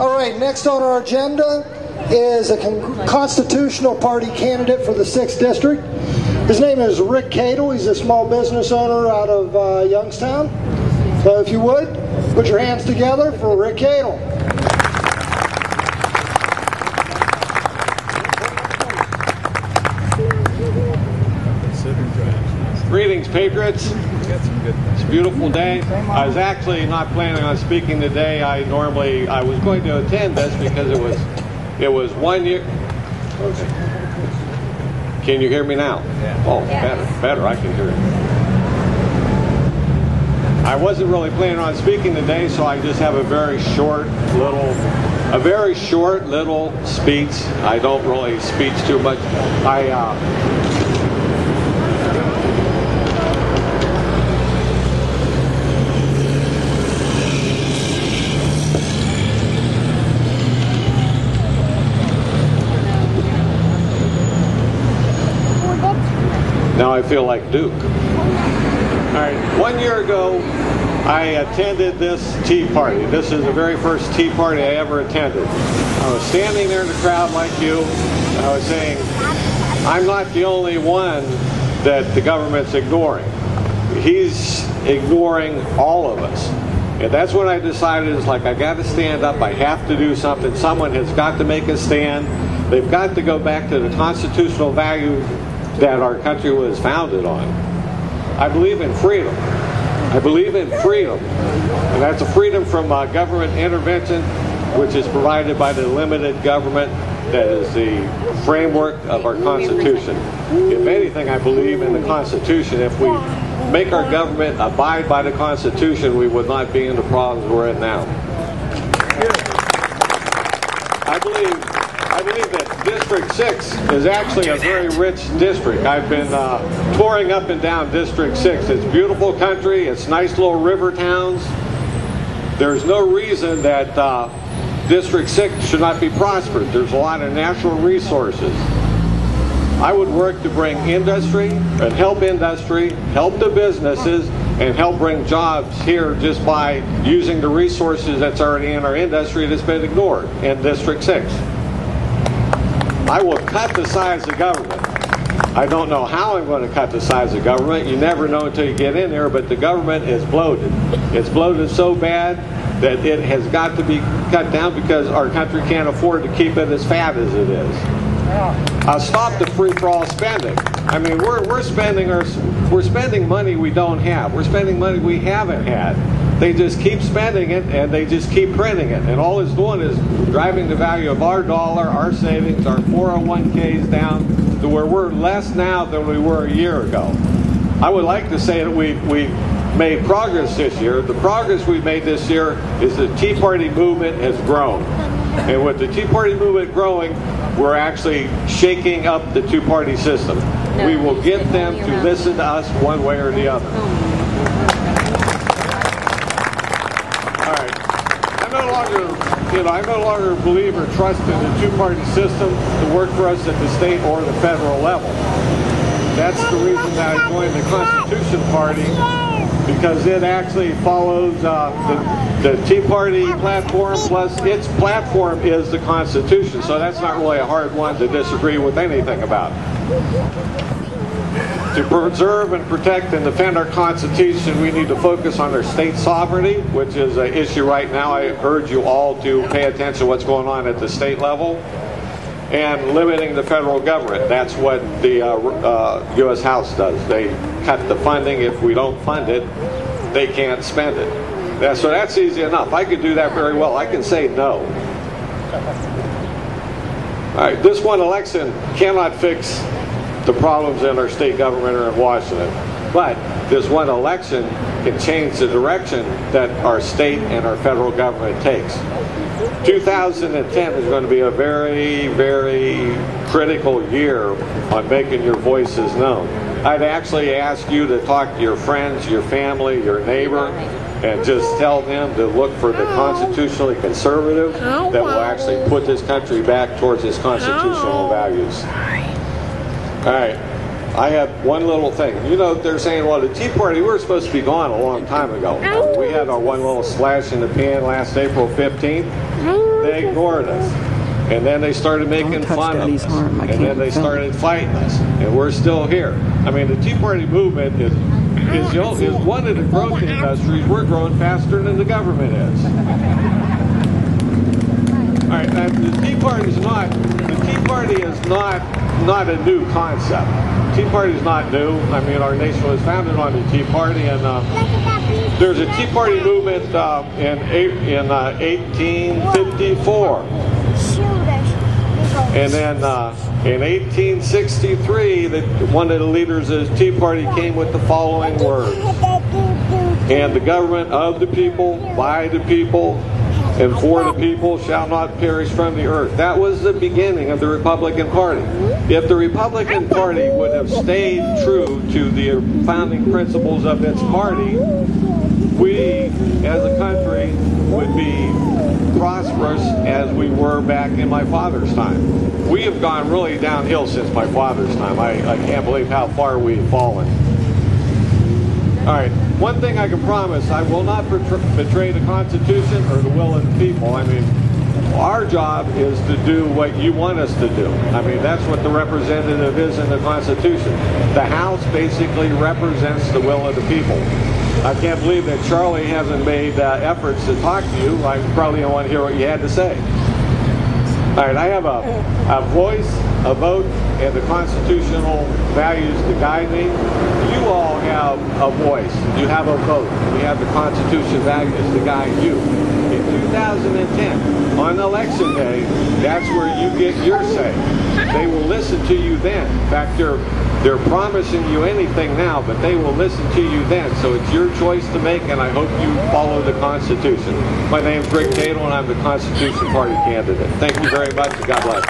All right, next on our agenda is a constitutional party candidate for the 6th District. His name is Rick Cadle. He's a small business owner out of Youngstown. So if you would, put your hands together for Rick Cadle. Greetings, Patriots. It's a beautiful day. I was actually not planning on speaking today. I was going to attend this because it was 1 year. Okay. Can you hear me now? Oh, better. I can hear it. I wasn't really planning on speaking today, so I just have a very short little speech. I don't really speak too much. Now I feel like Duke. All right, 1 year ago, I attended this tea party. This is the very first tea party I ever attended. I was standing there in the crowd like you, and I was saying, I'm not the only one that the government's ignoring. He's ignoring all of us. And that's when I decided, it's like, I got to stand up, I have to do something. Someone has got to make a stand. They've got to go back to the constitutional values that our country was founded on. I believe in freedom. I believe in freedom. And that's a freedom from government intervention, which is provided by the limited government that is the framework of our Constitution. If anything, I believe in the Constitution. If we make our government abide by the Constitution, we would not be in the problems we're in now. I believe that District 6 is actually a very rich district. I've been touring up and down District 6. It's beautiful country. It's nice little river towns. There's no reason that District 6 should not be prospered. There's a lot of natural resources. I would work to bring industry and help the businesses, and help bring jobs here just by using the resources that's already in our industry that's been ignored in District 6. I will cut the size of government. I don't know how I'm going to cut the size of government. You never know until you get in there, but the government is bloated. It's bloated so bad that it has got to be cut down because our country can't afford to keep it as fat as it is. Stop the free-for-all spending. I mean, we're spending money we don't have. We're spending money we haven't had. They just keep spending it, and they just keep printing it. And all it's doing is driving the value of our dollar, our savings, our 401ks down to where we're less now than we were a year ago. I would like to say that we've made progress this year. The progress we've made this year is the Tea Party movement has grown. And with the Tea Party movement growing, we're actually shaking up the two-party system. We will get them to listen to us one way or the other. I no longer believe or trust in the two-party system to work for us at the state or the federal level. That's the reason that I joined the Constitution Party, because it actually follows the Tea Party platform, plus its platform is the Constitution, so that's not really a hard one to disagree with anything about. To preserve and protect and defend our Constitution, we need to focus on our state sovereignty, which is an issue right now. I urge you all to pay attention to what's going on at the state level, and limiting the federal government. That's what the U.S. House does. They cut the funding. If we don't fund it, they can't spend it. So that's easy enough. I could do that very well. I can say no. All right, this one election cannot fix the problems in our state government or in Washington. But this one election can change the direction that our state and our federal government takes. 2010 is going to be a very, very critical year on making your voices known. I'd actually ask you to talk to your friends, your family, your neighbor, and just tell them to look for the constitutionally conservative that will actually put this country back towards its constitutional values. All right, I have one little thing. You know, they're saying, well, the Tea Party, we were supposed to be gone a long time ago. We had our one little slash in the pan last April 15th. They ignored us. And then they started making fun of us. And then they started fighting us. And we're still here. I mean, the Tea Party movement is one of the growth industries. We're growing faster than the government is. All right, the Tea Party is not a new concept. Tea Party is not new. I mean, our nation was founded on the Tea Party, and there's a Tea Party movement in 1854. And then in 1863, one of the leaders of the Tea Party came with the following words: "And the government of the people, by the people, and for the people shall not perish from the earth." That was the beginning of the Republican Party. If the Republican Party would have stayed true to the founding principles of its party, we as a country would be prosperous as we were back in my father's time. We have gone really downhill since my father's time. I can't believe how far we've fallen. All right, one thing I can promise, I will not betray the Constitution or the will of the people. I mean, our job is to do what you want us to do. I mean, that's what the representative is in the Constitution. The House basically represents the will of the people. I can't believe that Charlie hasn't made efforts to talk to you. I probably don't want to hear what you had to say. All right, I have a voice, a vote, and the constitutional values to guide me. You all have a voice. You have a vote. You have the Constitution values to guide you. In 2010, on election day, that's where you get your say. They will listen to you then. In fact, they're promising you anything now, but they will listen to you then. So it's your choice to make, and I hope you follow the Constitution. My name's Rick Cadle, and I'm the Constitution Party candidate. Thank you very much, and God bless.